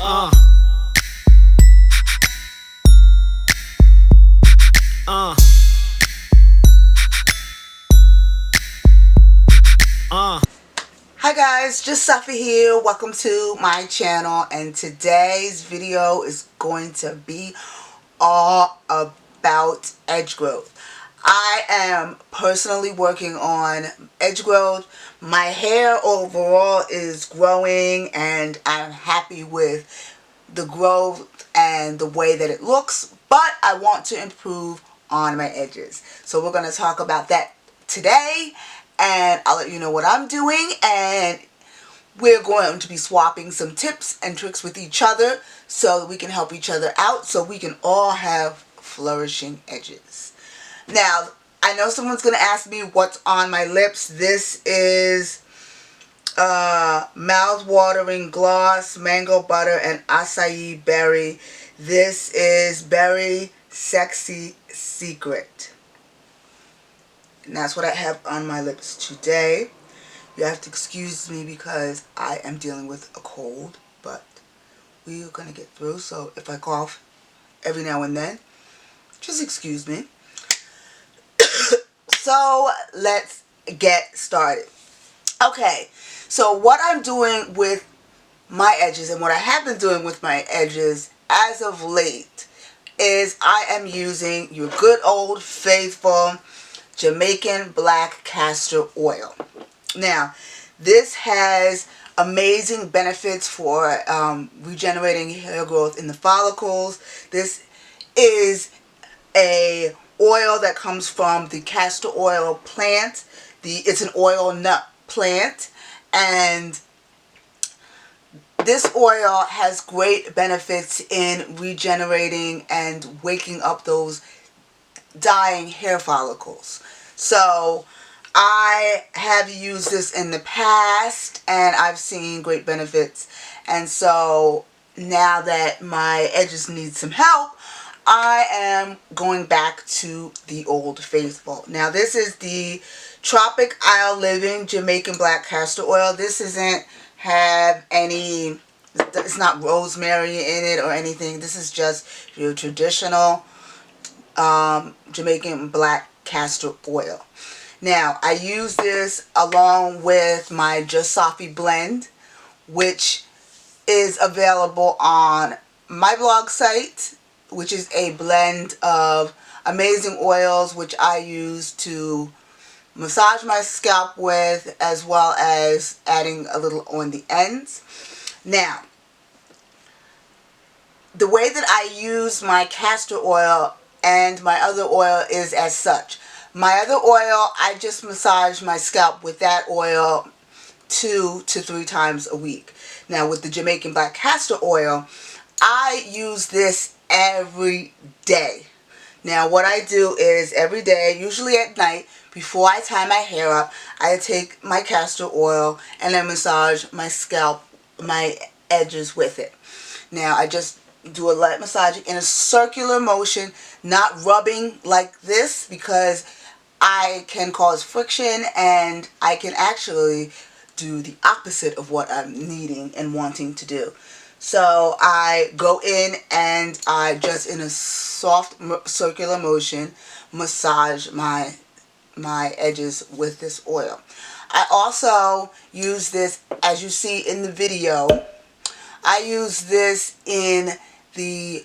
Uh. Uh. Hi guys, just Safi here. Welcome to my channel, and today's video is going to be all about edge growth. I am personally working on edge growth. My hair overall is growing and I'm happy with the growth and the way that it looks, but I want to improve on my edges. So we're going to talk about that today, and I'll let you know what I'm doing, and we're going to be swapping some tips and tricks with each other so that we can help each other out so we can all have flourishing edges. Now, I know someone's going to ask me what's on my lips. This is mouth-watering gloss, mango butter, and acai berry. This is Berry Sexy Secret. And that's what I have on my lips today. You have to excuse me because I am dealing with a cold, but we're going to get through. So if I cough every now and then, just excuse me. So let's get started. Okay, so what I'm doing with my edges and what I have been doing with my edges as of late is I am using your good old faithful Jamaican black castor oil. Now, this has amazing benefits for regenerating hair growth in the follicles. This is a oil that comes from the castor oil plant. It's an oil nut plant, and this oil has great benefits in regenerating and waking up those dying hair follicles. So I have used this in the past and I've seen great benefits, and so now that my edges need some help, I am going back to the old faithful. Now this is the Tropic Isle Living Jamaican Black Castor Oil. This doesn't have any, it's not rosemary in it or anything. This is just your traditional Jamaican black castor oil. Now I use this along with my Just Safi blend, which is available on my blog site, which is a blend of amazing oils which I use to massage my scalp with, as well as adding a little on the ends. Now, the way that I use my castor oil and my other oil is as such. My other oil, I just massage my scalp with that oil 2 to 3 times a week. Now with the Jamaican black castor oil, I use this every day. Now what I do is every day, usually at night, before I tie my hair up, I take my castor oil and I massage my scalp, my edges with it. Now I just do a light massage in a circular motion, not rubbing like this, because I can cause friction and I can actually do the opposite of what I'm needing and wanting to do. So I go in and I just, in a soft circular motion, massage my edges with this oil. I also use this, as you see in the video, I use this in the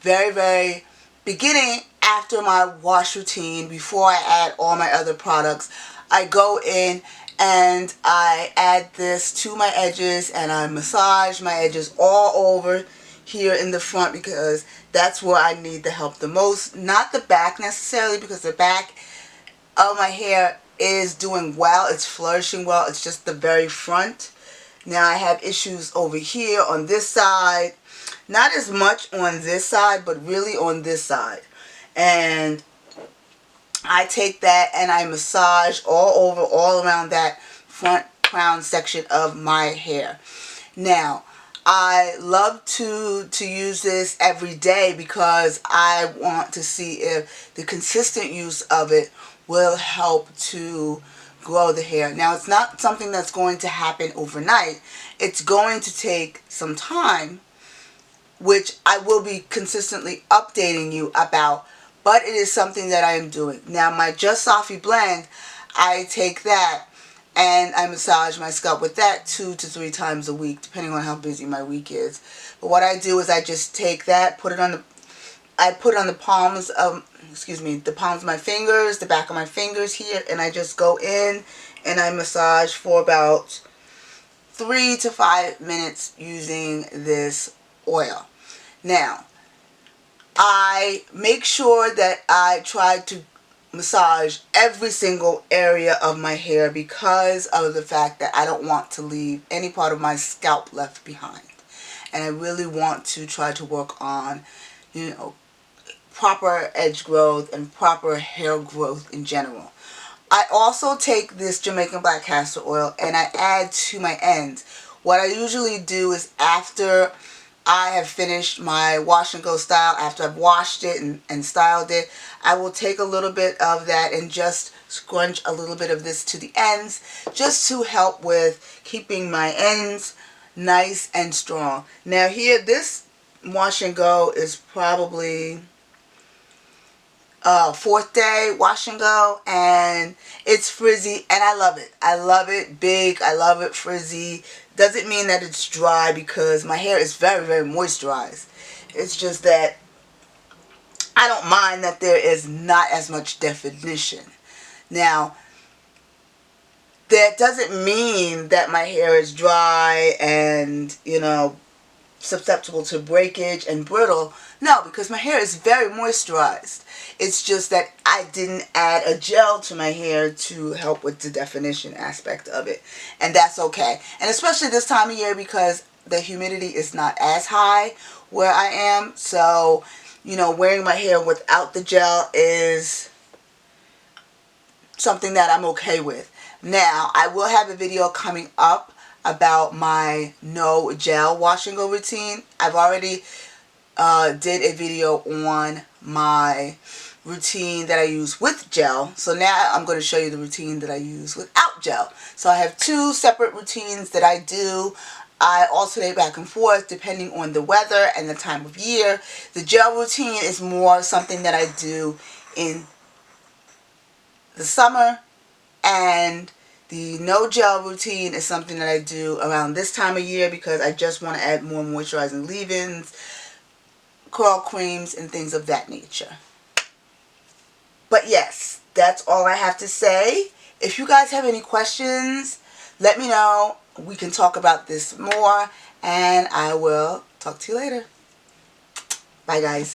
very beginning after my wash routine, before I add all my other products. I go in and I add this to my edges and I massage my edges all over here in the front, because that's where I need the help the most. Not the back necessarily, because the back of my hair is doing well, it's flourishing well, it's just the very front. Now I have issues over here on this side, not as much on this side, but really on this side. And I take that and I massage all over, all around that front crown section of my hair. Now, I love to use this every day because I want to see if the consistent use of it will help to grow the hair. Now, it's not something that's going to happen overnight. It's going to take some time which I will be consistently updating you about, but it is something that I am doing. Now my Just Softly blend, I take that and I massage my scalp with that 2 to 3 times a week, depending on how busy my week is. But what I do is I just take that, put it on the palms of, the palms of my fingers, the back of my fingers here, and I just go in and I massage for about 3 to 5 minutes using this oil. Now, I make sure that I try to massage every single area of my hair because of the fact that I don't want to leave any part of my scalp left behind. And I really want to try to work on, proper edge growth and proper hair growth in general. I also take this Jamaican black castor oil and I add to my ends. What I usually do is after I have finished my wash and go style, after I've washed it and styled it, I will take a little bit of that and just scrunch a little bit of this to the ends just to help with keeping my ends nice and strong. Now here, this wash and go is probably fourth day wash and go, and it's frizzy and I love it. I love it big. I love it frizzy. Doesn't mean that it's dry because my hair is very, very moisturized. It's just that I don't mind that there is not as much definition. Now, that doesn't mean that my hair is dry and, susceptible to breakage and brittle. No, because my hair is very moisturized. It's just that I didn't add a gel to my hair to help with the definition aspect of it. And that's okay. And especially this time of year because the humidity is not as high where I am. So, wearing my hair without the gel is something that I'm okay with. Now, I will have a video coming up about my no gel wash and go routine. I've already did a video on my routine that I use with gel. So now I'm going to show you the routine that I use without gel. So I have 2 separate routines that I do. I alternate back and forth depending on the weather and the time of year. The gel routine is more something that I do in the summer, and the no gel routine is something that I do around this time of year because I just want to add more moisturizing leave-ins, curl creams, and things of that nature. But yes, that's all I have to say. If you guys have any questions, let me know. We can talk about this more, and I will talk to you later. Bye, guys.